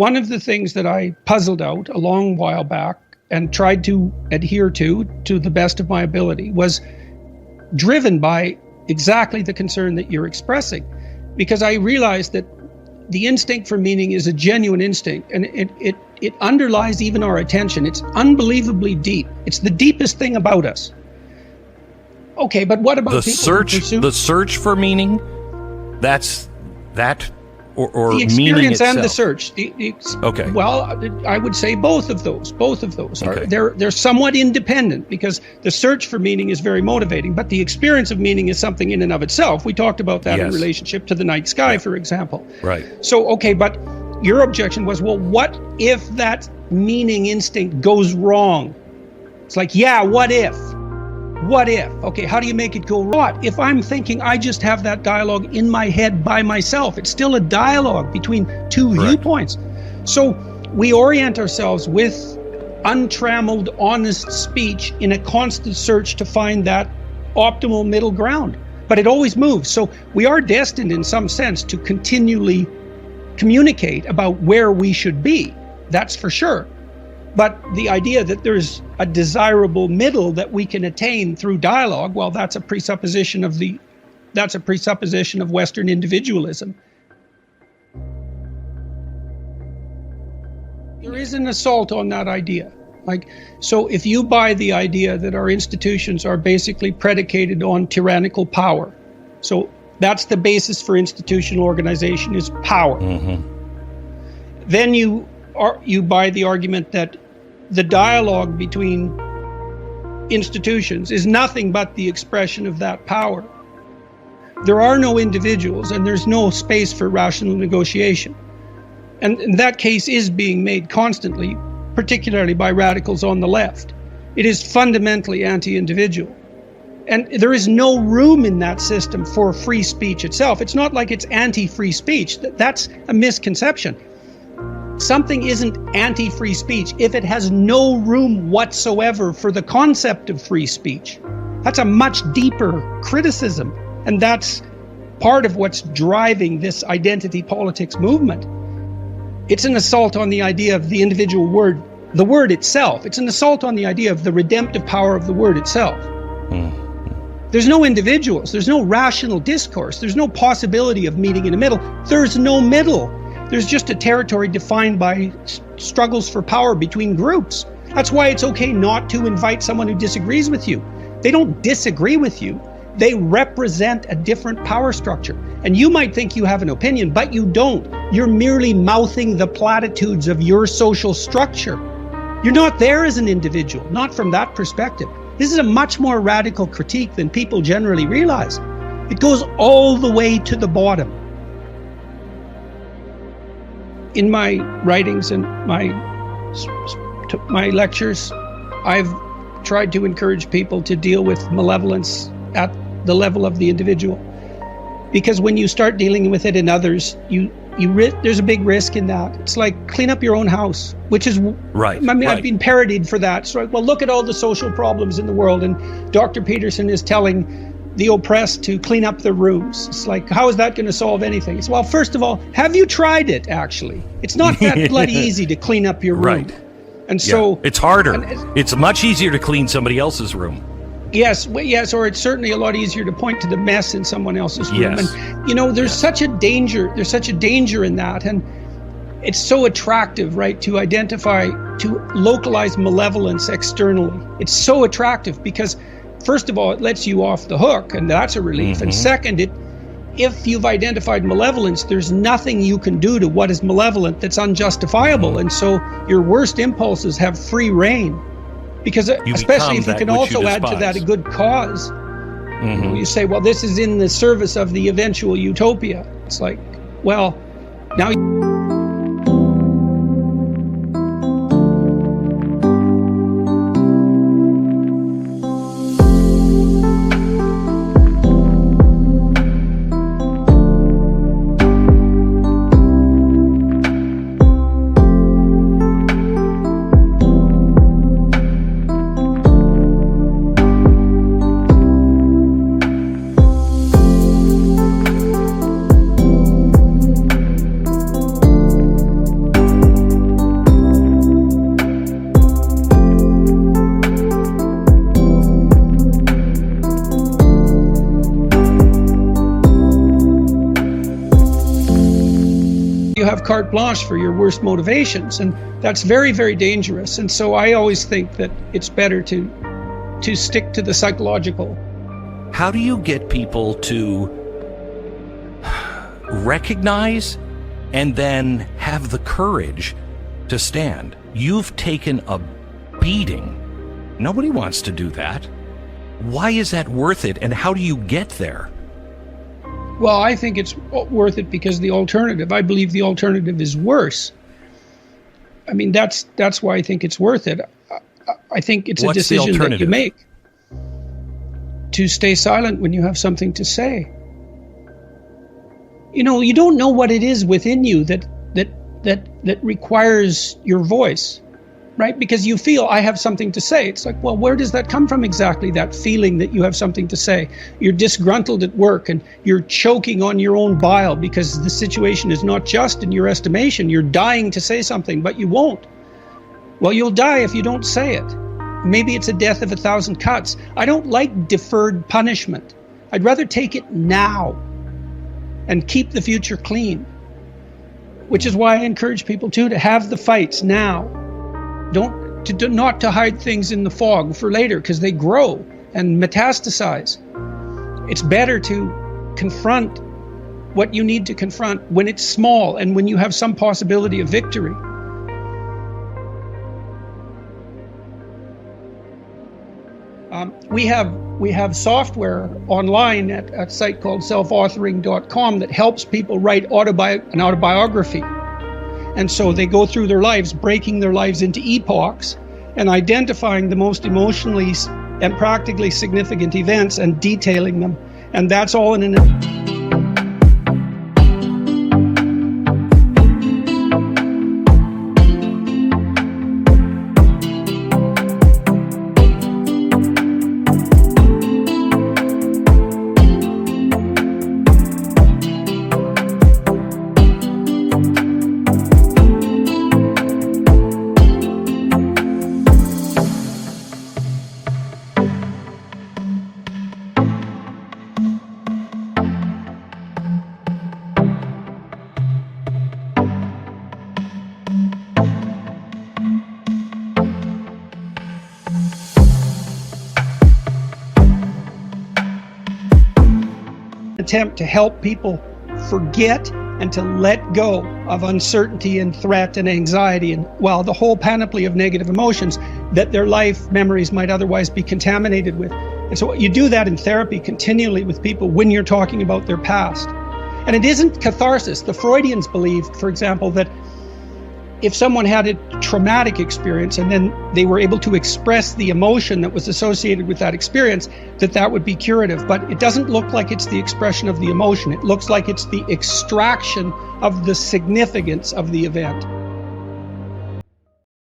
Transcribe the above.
one of the things that I puzzled out a long while back and tried to adhere to the best of my ability was driven by exactly the concern that you're expressing, because I realized that the instinct for meaning is a genuine instinct, and it underlies even our attention. It's unbelievably deep. It's the deepest thing about us. Okay, but what about the search for meaning? That's that, or the meaning experience itself. and the search. Okay. Well, I would say both of those. Both of those are Okay. they're somewhat independent, because the search for meaning is very motivating, but the experience of meaning is something in and of itself. We talked about that in Yes. relationship to the night sky, for example. Right. So, okay, but your objection was, well, what if that meaning instinct goes wrong? It's like, yeah, what if? What if? Okay, how do you make it go wrong? If I'm thinking I just have that dialogue in my head by myself, it's still a dialogue between two viewpoints. So we orient ourselves with untrammeled, honest speech in a constant search to find that optimal middle ground. But it always moves. So we are destined in some sense to continually communicate about where we should be. That's for sure. But the idea that there's a desirable middle that we can attain through dialogue, well, that's a presupposition of Western individualism. There is an assault on that idea. So if you buy the idea that our institutions are basically predicated on tyrannical power, so that's the basis for institutional organization, is power. Mm-hmm. Then you buy the argument that the dialogue between institutions is nothing but the expression of that power. There are no individuals, and there's no space for rational negotiation. And that case is being made constantly, particularly by radicals on the left. It is fundamentally anti-individual. And there is no room in that system for free speech itself. It's not like it's anti-free speech. That's a misconception. Something isn't anti-free speech if it has no room whatsoever for the concept of free speech. That's a much deeper criticism, and that's part of what's driving this identity politics movement. It's an assault on the idea of the individual word, the word itself. It's an assault on the idea of the redemptive power of the word itself. There's no individuals, there's no rational discourse, there's no possibility of meeting in the middle. There's no middle. There's just a territory defined by struggles for power between groups. That's why it's okay not to invite someone who disagrees with you. They don't disagree with you. They represent a different power structure. And you might think you have an opinion, but you don't. You're merely mouthing the platitudes of your social structure. You're not there as an individual, not from that perspective. This is a much more radical critique than people generally realize. It goes all the way to the bottom. In my writings and my lectures, I've tried to encourage people to deal with malevolence at the level of the individual. Because when you start dealing with it in others, there's a big risk in that. It's like clean up your own house, which is right. I mean, right. I've been parodied for that. So, well, look at all the social problems in the world, and Dr. Peterson is telling the oppressed to clean up their rooms. It's like, how is that going to solve anything? It's, well, first of all, have you tried it, actually? It's not that bloody easy to clean up your room. Right. And so... it's harder. It's much easier to clean somebody else's room. Yes, or it's certainly a lot easier to point to the mess in someone else's room. Yes. And, there's such a danger in that. And it's so attractive, right, to localize malevolence externally. It's so attractive because, first of all, it lets you off the hook, and that's a relief. Mm-hmm. And second, if you've identified malevolence, there's nothing you can do to what is malevolent that's unjustifiable. Mm-hmm. And so your worst impulses have free rein. Because especially if you can also add to that a good cause. Mm-hmm. You say, well, this is in the service of the eventual utopia. It's like, well, now... you have carte blanche for your worst motivations, and that's very, very dangerous. And so I always think that it's better to stick to the psychological. How do you get people to recognize and then have the courage to stand? You've taken a beating. Nobody wants to do that. Why is that worth it, and how do you get there? Well, I think it's worth it because I believe the alternative is worse. I mean, that's why I think it's worth it. I think it's a decision that you make to stay silent when you have something to say. You know, you don't know what it is within you that requires your voice, right? Because you feel, I have something to say. It's like, well, where does that come from exactly, that feeling that you have something to say? You're disgruntled at work and you're choking on your own bile because the situation is not just in your estimation. You're dying to say something, but you won't. Well, you'll die if you don't say it. Maybe it's a death of 1,000 cuts. I don't like deferred punishment. I'd rather take it now and keep the future clean, which is why I encourage people to have the fights now. Not to hide things in the fog for later, because they grow and metastasize. It's better to confront what you need to confront when it's small and when you have some possibility of victory. We have software online at a site called selfauthoring.com that helps people write an autobiography. And so they go through their lives, breaking their lives into epochs and identifying the most emotionally and practically significant events and detailing them. And that's all in an... attempt to help people forget and to let go of uncertainty and threat and anxiety and, well, the whole panoply of negative emotions that their life memories might otherwise be contaminated with. And so you do that in therapy continually with people when you're talking about their past. And it isn't catharsis. The Freudians believed, for example, that if someone had a traumatic experience and then they were able to express the emotion that was associated with that experience, that would be curative. But it doesn't look like it's the expression of the emotion. It looks like it's the extraction of the significance of the event.